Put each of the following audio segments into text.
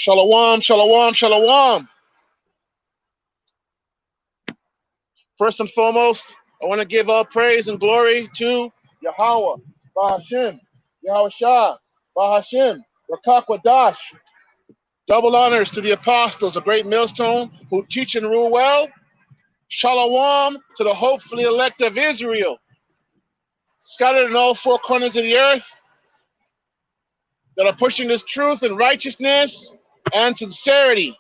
Shalom, shalom, shalom. First and foremost, I want to give all praise and glory to Yahweh, Bahashim, Yahawashi, Bahashim, Rakakwadash. Double honors to the apostles, a great millstone who teach and rule well. Shalom to the hopefully elect of Israel, scattered in all four corners of the earth, that are pushing this truth and righteousness and sincerity.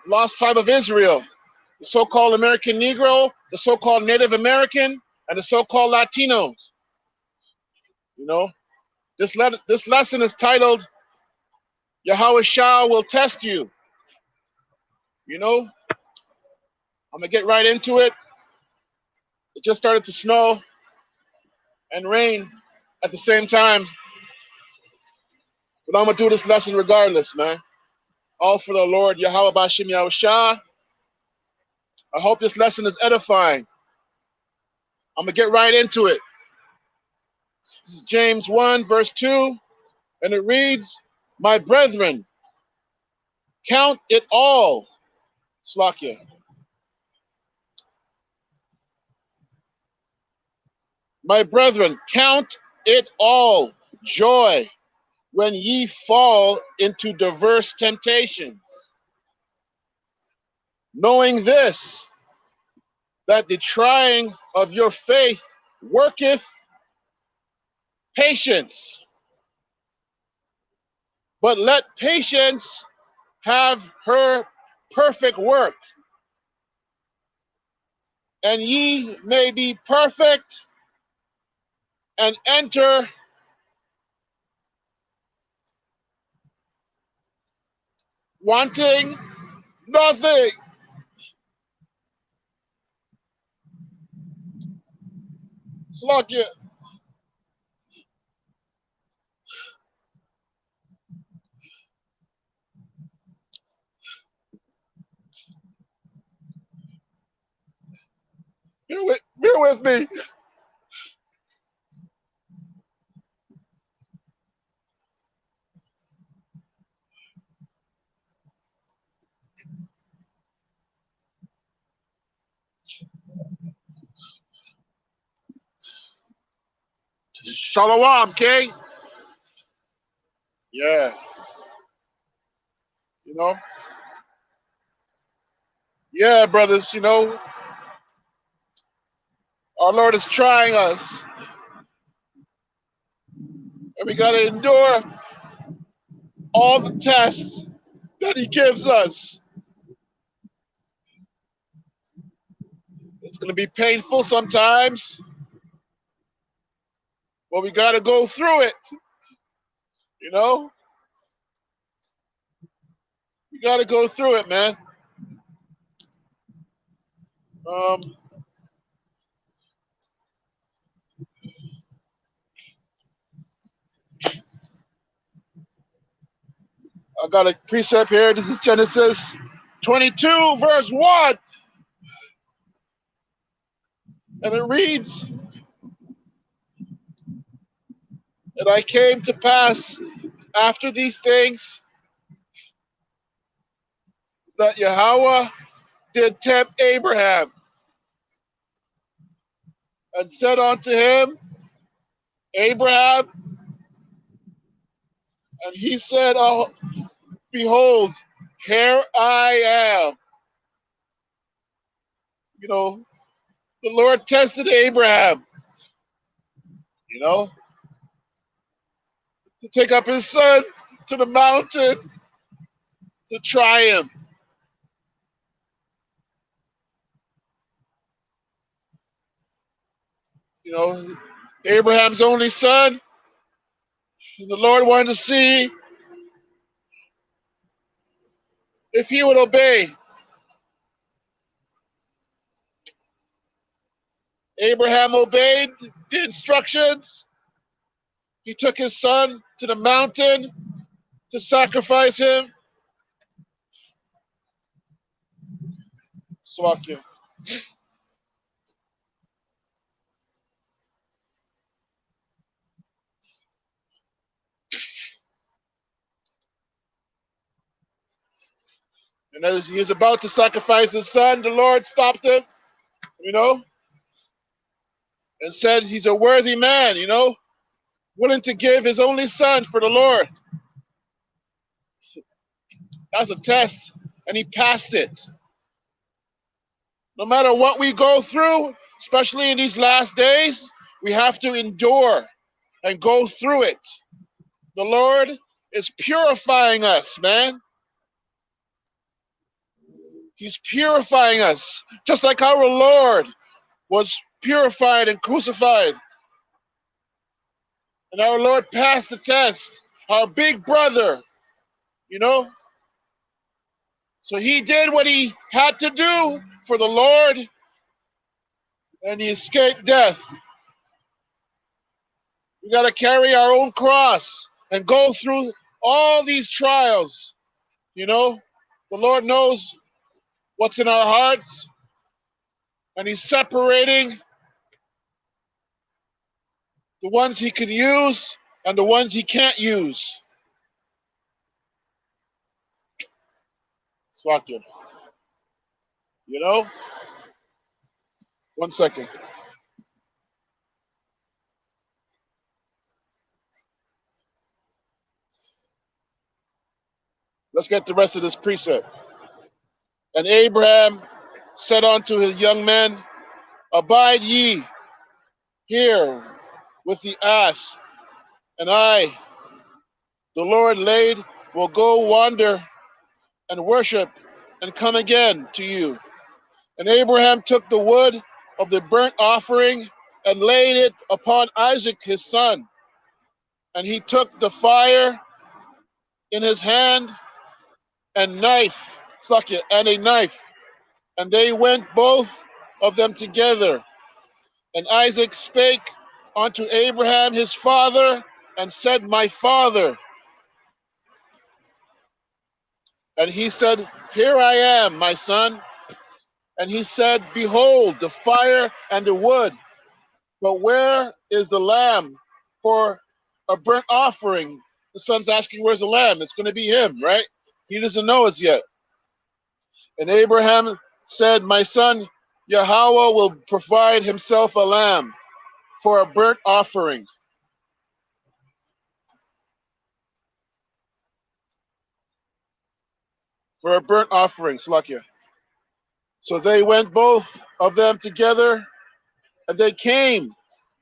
Lost tribe of Israel, the so-called American Negro, the so-called Native American, and the so-called Latinos. This lesson is titled, Yahawashi will test you. I'm going to get right into it. It just started to snow and rain at the same time. But I'm going to do this lesson regardless, man. All for the Lord, Yahweh Bashim Yahawashi. I hope this lesson is edifying. I'm going to get right into it. This is James 1, verse 2, and it reads, My brethren, count it all. Slakia. My brethren, count it all joy when ye fall into diverse temptations, knowing this, that the trying of your faith worketh patience. But let patience have her perfect work, and ye may be perfect and enter wanting nothing. Slakia. Bear with me. Shalom, King. Yeah. Yeah, brothers, our Lord is trying us. And we got to endure all the tests that he gives us. It's going to be painful sometimes, but we got to go through it. We got to go through it, man. I got a precept here. This is Genesis 22, verse 1. And it reads, And I came to pass after these things that Yahweh did tempt Abraham and said unto him, Abraham, and he said, Oh, behold, here I am. The Lord tested Abraham, to take up his son to the mountain to try him. Abraham's only son. The Lord wanted to see if he would obey. Abraham obeyed the instructions. He took his son to the mountain to sacrifice him. Slakia. And as he was about to sacrifice his son, the Lord stopped him, you know, and said he's a worthy man, you know, willing to give his only son for the Lord. That's a test, and he passed it. No matter what we go through, especially in these last days, we have to endure and go through it. The Lord is purifying us, man. He's purifying us, just like our Lord was purified and crucified. And our Lord passed the test, our big brother, you know. So he did what he had to do for the Lord, and he escaped death. We got to carry our own cross and go through all these trials, you know. The Lord knows what's in our hearts, and he's separating the ones he can use and the ones he can't use. Slakia. You know? 1 second. Let's get the rest of this precept. And Abraham said unto his young men, abide ye here with the ass, and I, the Lord laid, will go wander and worship and come again to you. And Abraham took the wood of the burnt offering and laid it upon Isaac his son. And he took the fire in his hand and and a knife. And they went both of them together. And Isaac spake unto Abraham his father and said, my father. And he said, here I am, my son. And he said, behold, the fire and the wood, but where is the lamb for a burnt offering? The son's asking, where's the lamb? It's going to be him, right? He doesn't know us yet. And Abraham said, my son, Yahweh will provide himself a lamb for a burnt offering. For a burnt offering, Slakia. So they went both of them together, and they came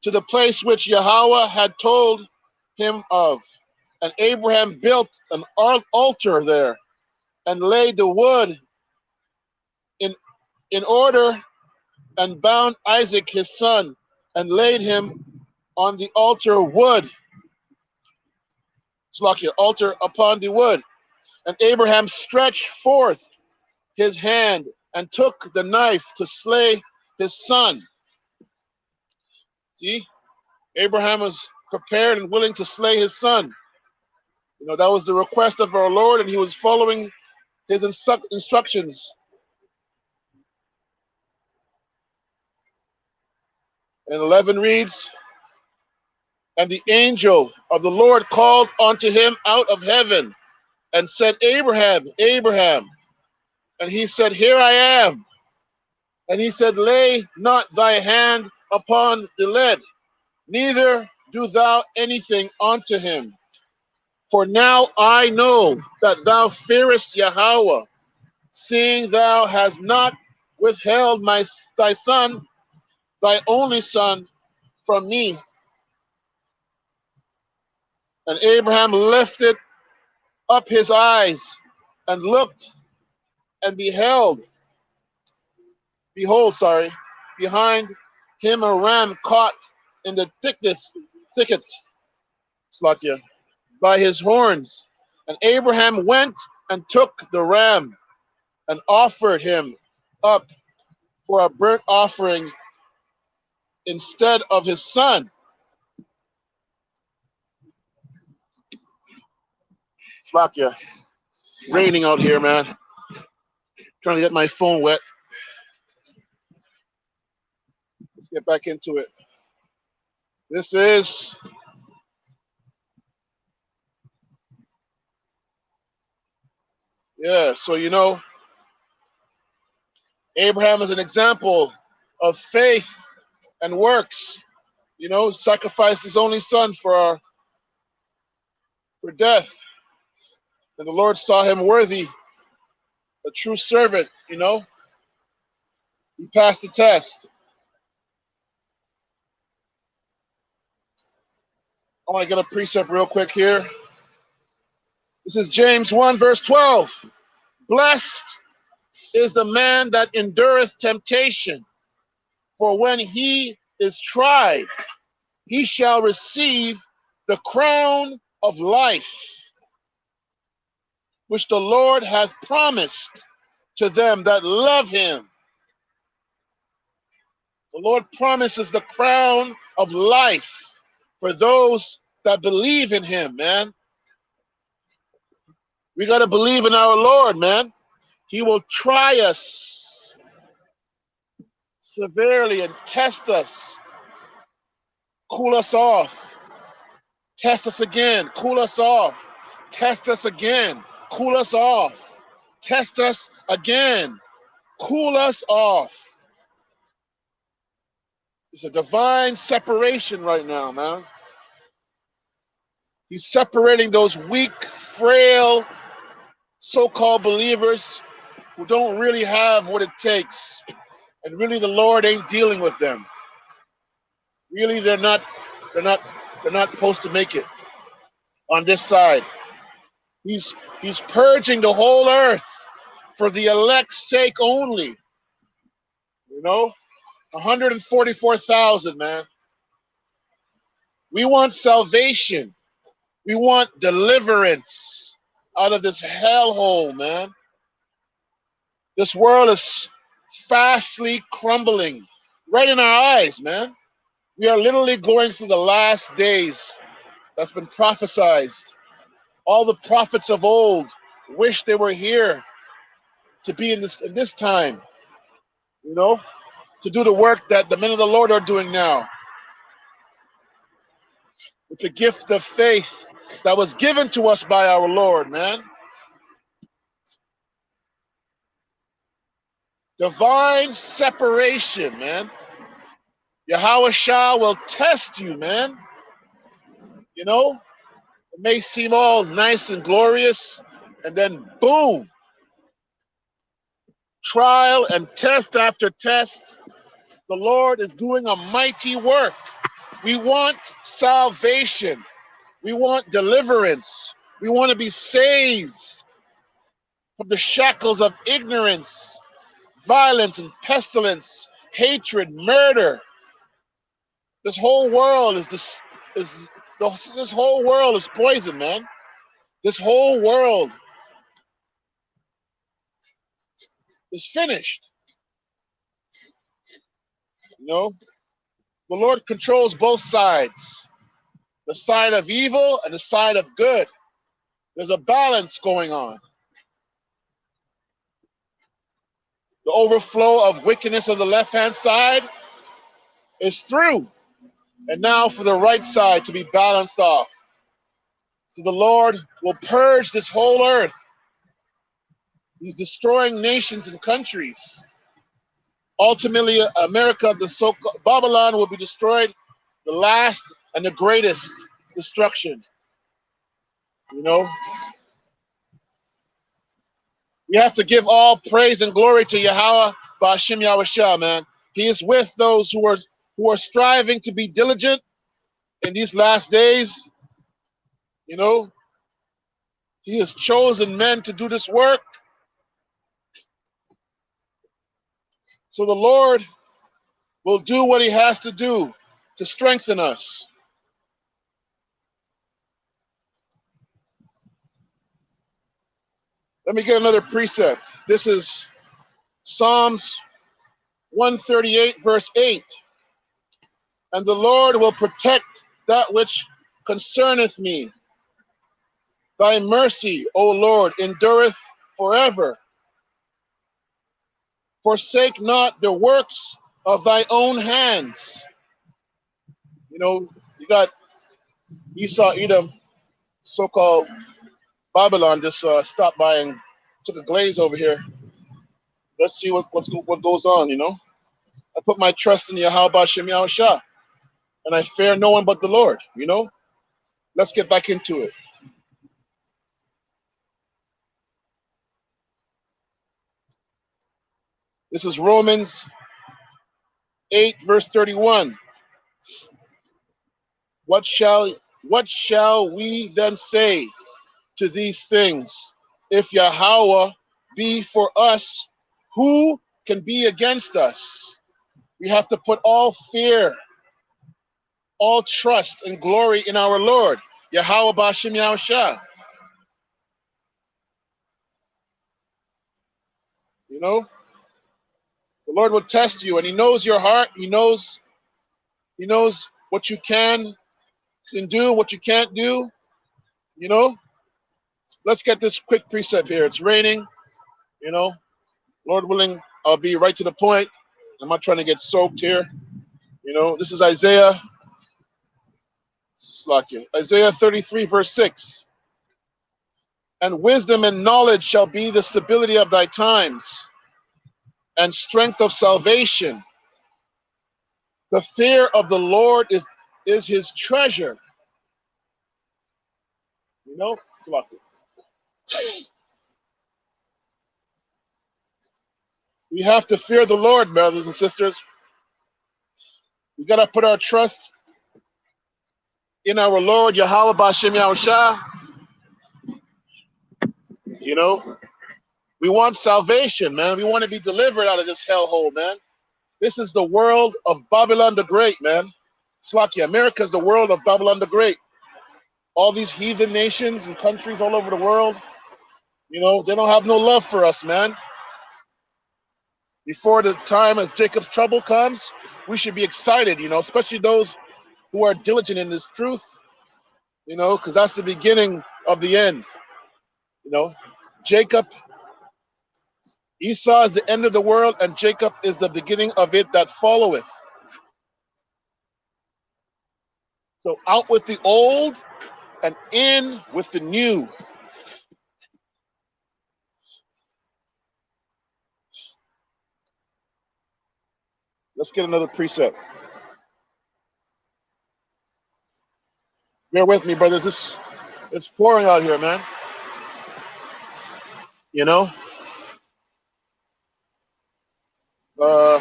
to the place which Yahweh had told him of. And Abraham built an altar there and laid the wood in order and bound Isaac his son and laid him on the altar wood. Slakia, altar upon the wood. And Abraham stretched forth his hand and took the knife to slay his son. See, Abraham was prepared and willing to slay his son. You know, that was the request of our Lord, and he was following his instructions. And 11 reads, and the angel of the Lord called unto him out of heaven and said, Abraham, Abraham. And he said, here I am. And he said, lay not thy hand upon the lead, neither do thou anything unto him. For now I know that thou fearest Yahweh, seeing thou hast not withheld thy son, thy only son, from me. And Abraham lifted up his eyes and looked and behold, behind him a ram caught in the thicket, Slakia, by his horns. And Abraham went and took the ram and offered him up for a burnt offering instead of his son. Slakia, it's raining out here, man. Trying to get my phone wet. Let's get back into it. This is so you know, Abraham is an example of faith and works. You know, sacrificed his only son for death. And the Lord saw him worthy, a true servant, you know. He passed the test. I want to get a precept real quick here. This is James 1, verse 12. Blessed is the man that endureth temptation, for when he is tried, he shall receive the crown of life, which the Lord hath promised to them that love him. The Lord promises the crown of life for those that believe in him, man. We got to believe in our Lord, man. He will try us severely and test us, cool us off, test us again, cool us off, test us again, cool us off, test us again, cool us off. It's a divine separation right now, man. He's separating those weak, frail, so-called believers who don't really have what it takes. And really the Lord ain't dealing with them. Really they're not supposed to make it on this side. He's purging the whole earth for the elect's sake only. You know? 144,000, man. We want salvation. We want deliverance out of this hellhole, man. This world is fastly crumbling right in our eyes, man. We are literally going through the last days that's been prophesied. All the prophets of old wish they were here to be in this time, you know, to do the work that the men of the Lord are doing now. With the gift of faith that was given to us by our Lord, man. Divine separation, man. Yahawashi will test you, man. You know, it may seem all nice and glorious, and then boom, trial and test after test. The Lord is doing a mighty work. We want salvation. We want deliverance. We want to be saved from the shackles of ignorance, violence, and pestilence, hatred, murder. This whole world this whole world is poison, man. This whole world is finished. You know, the Lord controls both sides, the side of evil and the side of good. There's a balance going on. The overflow of wickedness on the left-hand side is through. And now for the right side to be balanced off. So the Lord will purge this whole earth. He's destroying nations and countries. Ultimately, America, Babylon will be destroyed, the last and the greatest destruction. You know? We have to give all praise and glory to Yahweh, Ba'ashim Yahawashi, man. He is with those who are striving to be diligent in these last days. You know, he has chosen men to do this work. So the Lord will do what he has to do to strengthen us. Let me get another precept. This is Psalms 138, verse 8. And the Lord will protect that which concerneth me. Thy mercy, O Lord, endureth forever. Forsake not the works of thy own hands. You know, you got Esau, Edom, so-called Babylon just stopped by and took a glaze over here. Let's see what goes on, you know. I put my trust in Yahawashi Yahawashi, and I fear no one but the Lord, you know. Let's get back into it. This is Romans 8, verse 31. What shall we then say to these things? If Yahweh be for us, who can be against us? We have to put all fear, all trust and glory in our Lord, Yahweh Bashim Yahushua. You know, the Lord will test you, and He knows your heart. He knows what you can do, what you can't do. You know, let's get this quick precept here. It's raining. You know, Lord willing, I'll be right to the point. I'm not trying to get soaked here. You know, this is Isaiah 33, verse 6. And wisdom and knowledge shall be the stability of thy times, and strength of salvation. The fear of the Lord is his treasure. You know, we have to fear the Lord, brothers and sisters. We got to put our trust in our Lord, Yahweh Bashim Yahushua. You know, we want salvation, man. We want to be delivered out of this hellhole, man. This is the world of Babylon the Great, man. Slakia, America is the world of Babylon the Great. All these heathen nations and countries all over the world, you know, they don't have no love for us, man. Before the time of Jacob's trouble comes, we should be excited, you know, especially those who are diligent in this truth, you know, because that's the beginning of the end. You know, Esau is the end of the world, and Jacob is the beginning of it that followeth. So out with the old and in with the new. Let's get another precept. Bear with me, brothers. It's pouring out here, man. You know? My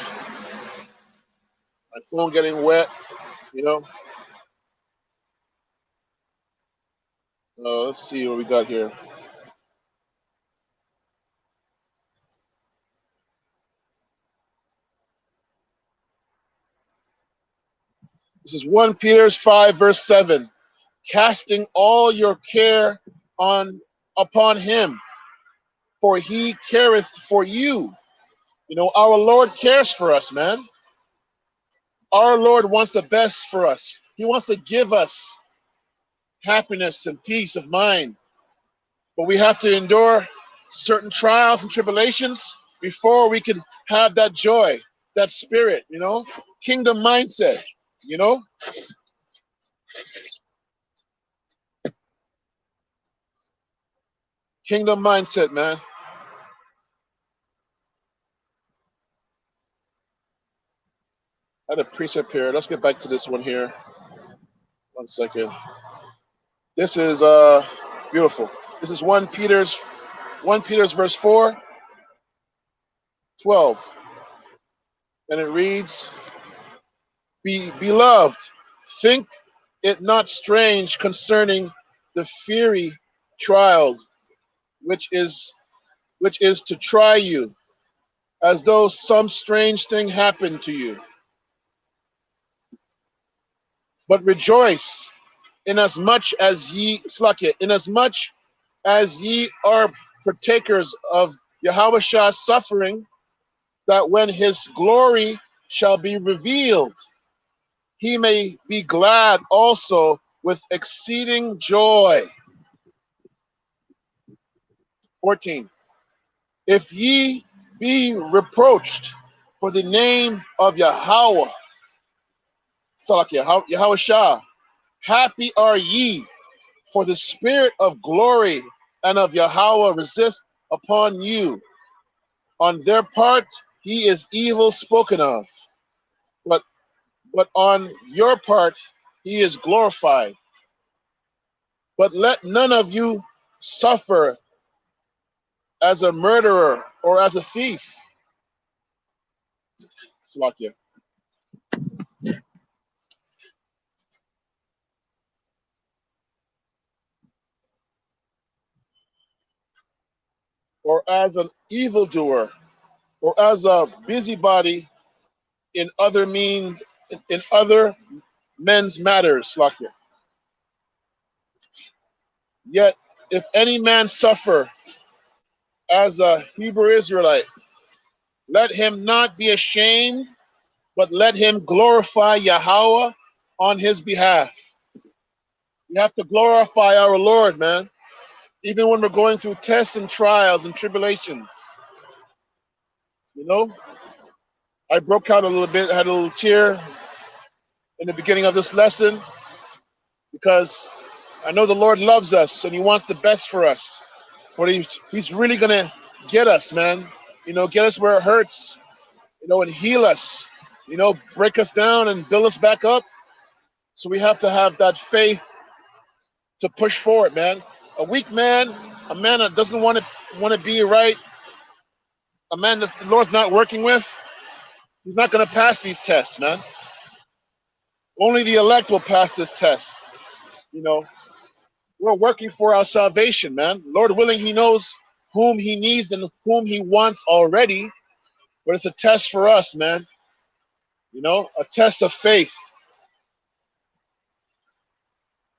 phone getting wet, you know? Let's see what we got here. This is 1 Peter 5, verse 7. Casting all your care upon him, for he careth for you. You know, our Lord cares for us, man. Our Lord wants the best for us. He wants to give us happiness and peace of mind. But we have to endure certain trials and tribulations before we can have that joy, that spirit, you know, kingdom mindset, you know. Kingdom mindset, man. I had a precept here. Let's get back to this one here. 1 second. This is beautiful. This is 1 Peter's verse 4, 12. And it reads, Beloved, think it not strange concerning the fiery trials which is to try you, as though some strange thing happened to you. But rejoice, inasmuch as ye are partakers of Yahawashah's suffering, that when his glory shall be revealed, he may be glad also with exceeding joy. 14. If ye be reproached for the name of Yahweh, Yahawashah, happy are ye, for the spirit of glory and of Yahweh resist upon you. On their part, he is evil spoken of, but on your part, he is glorified. But let none of you suffer as a murderer or as a thief. Slakia. Or as an evildoer, or as a busybody in other means, in other men's matters. Slakia. Yet, if any man suffer as a Hebrew Israelite, let him not be ashamed, but let him glorify Yahweh on his behalf. We have to glorify our Lord, man. Even when we're going through tests and trials and tribulations. You know, I broke out a little bit, had a little tear in the beginning of this lesson because I know the Lord loves us and he wants the best for us. But he's really going to get us, man. You know, get us where it hurts, you know, and heal us, you know, break us down and build us back up. So we have to have that faith to push forward, man. A weak man, a man that doesn't want to be right, a man that the Lord's not working with, he's not going to pass these tests, man. Only the elect will pass this test. You know, we're working for our salvation, man. Lord willing, he knows whom he needs and whom he wants already, but it's a test for us, man. You know, a test of faith.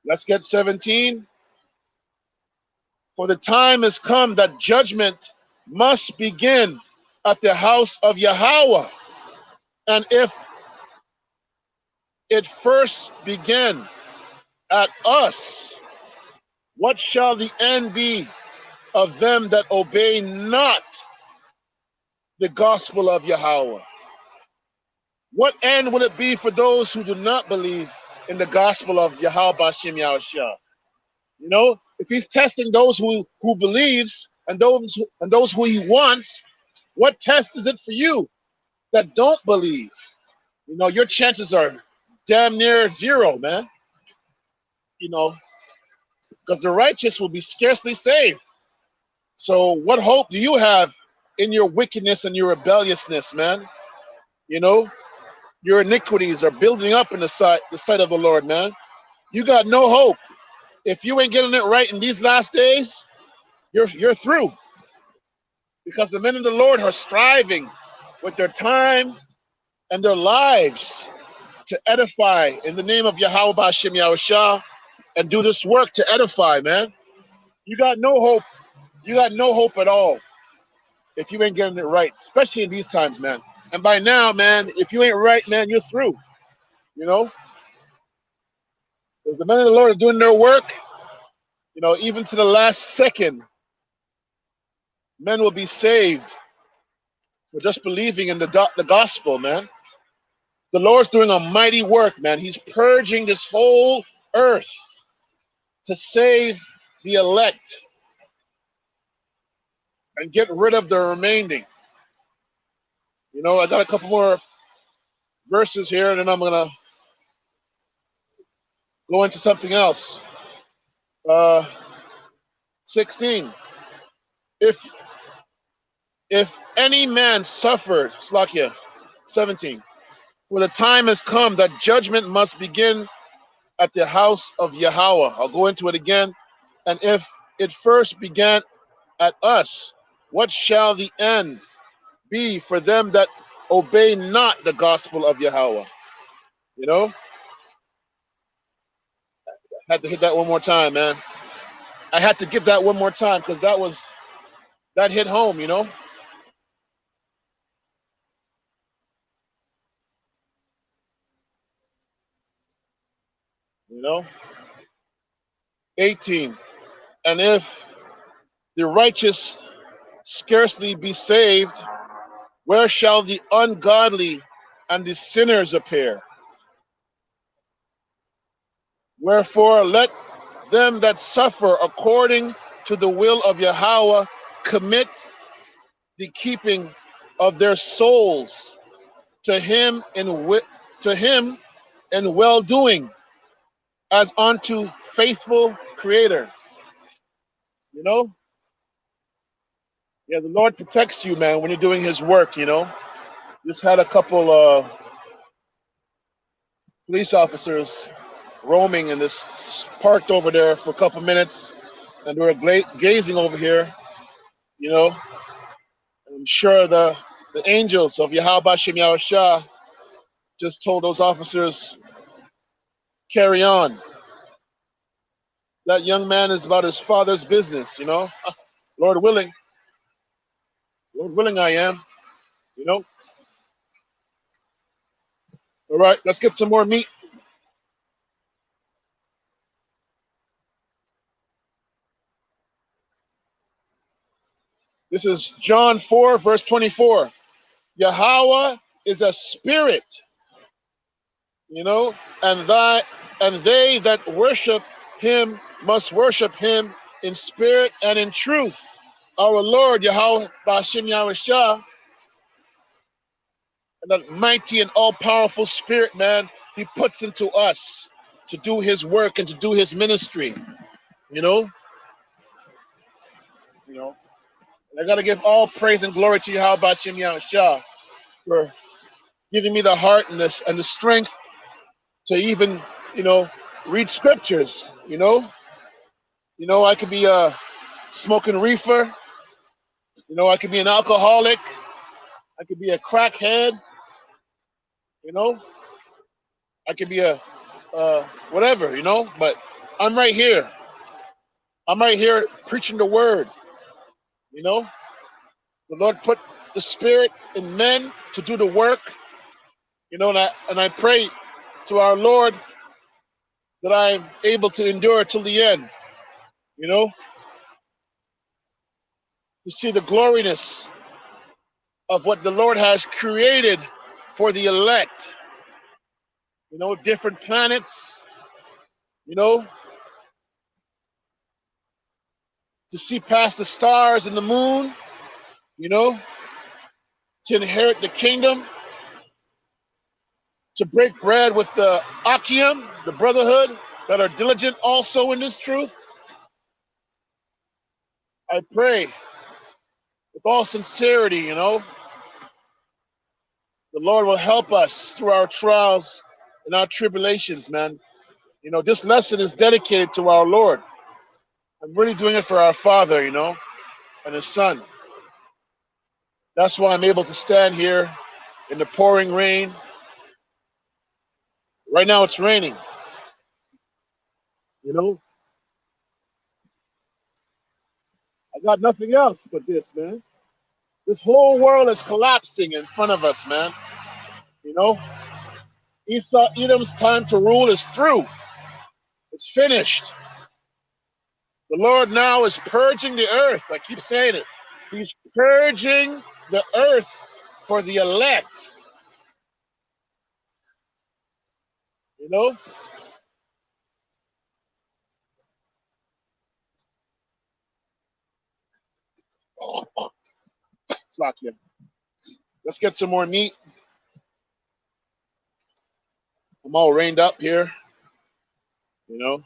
Let's get 17. For the time has come that judgment must begin at the house of Yahweh. And if it first begin at us, what shall the end be of them that obey not the gospel of Yahweh? What end will it be for those who do not believe in the gospel of Yahweh Bashim Yahawashi? You know, if he's testing those who believes and those who he wants, what test is it for you that don't believe? You know, your chances are damn near zero, man. You know, because the righteous will be scarcely saved. So what hope do you have in your wickedness and your rebelliousness, man? You know, your iniquities are building up in the sight of the Lord, man. You got no hope. If you ain't getting it right in these last days, you're through. Because the men of the Lord are striving with their time and their lives to edify in the name of Yahweh Bashim Yahawashi and do this work to edify, man. You got no hope. You got no hope at all if you ain't getting it right, especially in these times, man. And by now, man, if you ain't right, man, you're through. You know? Because the men of the Lord are doing their work, you know, even to the last second, men will be saved for just believing in the gospel, man. The Lord's doing a mighty work, man. He's purging this whole earth to save the elect and get rid of the remaining. You know, I got a couple more verses here, and then I'm going to go into something else. 16. If any man suffered, Slakia, 17. For the time has come that judgment must begin at the house of Yahweh. I'll go into it again. And if it first began at us, what shall the end be for them that obey not the gospel of Yahweh? You know? Had to hit that one more time, man. I had to give that one more time because that hit home, you know? You know? 18. And if the righteous scarcely be saved, where shall the ungodly and the sinners appear? Wherefore let them that suffer according to the will of Yahweh commit the keeping of their souls to him in well doing, as unto faithful Creator. You know, yeah, the Lord protects you, man, when you're doing His work. You know, just had a couple police officers roaming and just parked over there for a couple minutes, and they were gazing over here. You know, I'm sure the angels of Yahawashi Yahawashi just told those officers, carry on. That young man is about his father's business, you know. Lord willing, Lord willing, I am, you know. All right, let's get some more meat. This is John 4, verse 24. Yahweh is a spirit, you know, and they that worship him must worship him in spirit and in truth. Our Lord Yahweh Bashim Yahawashi, and that mighty and all-powerful spirit, man, he puts into us to do his work and to do his ministry. You know? You know. And I gotta give all praise and glory to Yahweh Bashim Yahawashi for giving me the heart and the strength to even, you know, read scriptures, you know. You know, I could be smoking reefer, you know, I could be an alcoholic, I could be a crackhead, you know, I could be a whatever, you know, but I'm right here. I'm right here preaching the word, you know. The Lord put the spirit in men to do the work, you know, and I pray to our Lord that I'm able to endure till the end, you know, to see the gloriness of what the Lord has created for the elect, you know, different planets, you know, to see past the stars and the moon, you know, to inherit the kingdom, to break bread with the Akim, the brotherhood, that are diligent also in this truth. I pray with all sincerity, you know, the Lord will help us through our trials and our tribulations, man. You know, this lesson is dedicated to our Lord. I'm really doing it for our Father, you know, and His Son. That's why I'm able to stand here in the pouring rain. Right now it's raining, you know. I got nothing else but this, man. This whole world is collapsing in front of us, man. You know, Edom's time to rule is through. It's finished. The Lord now is purging the earth. I keep saying it. He's purging the earth for the elect. You know? Slakia. Let's get some more meat. I'm all rained up here. You know?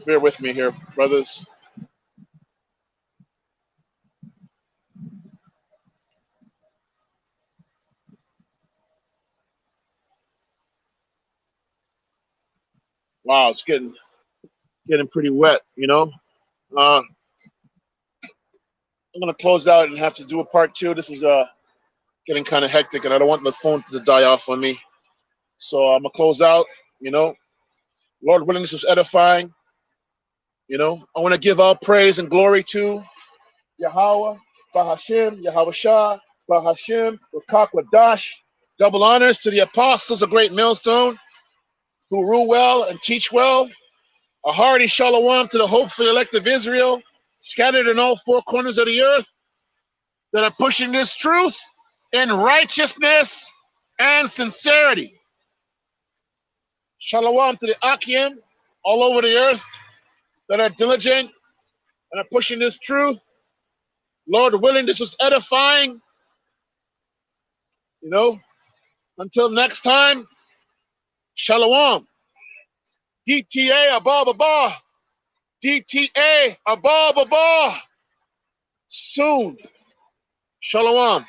Bear with me here, brothers. Wow, it's getting pretty wet, you know? I'm gonna close out and have to do a part two. This is getting kind of hectic, and I don't want the phone to die off on me. So I'm gonna close out. You know, Lord willing, this was edifying. You know, I want to give all praise and glory to Yahweh, Bahashim, Yahawashi, Bahashim, Rakakwadash. Double honors to the apostles of Great Millstone who rule well and teach well. A hearty shalom to the hopeful elect of Israel, scattered in all four corners of the earth, that are pushing this truth in righteousness and sincerity. Shalom to the Akim all over the earth. that are diligent and are pushing this truth. Lord willing, this was edifying. You know, until next time, Shalom. DTA above above. DTA above above. Soon. Shalom.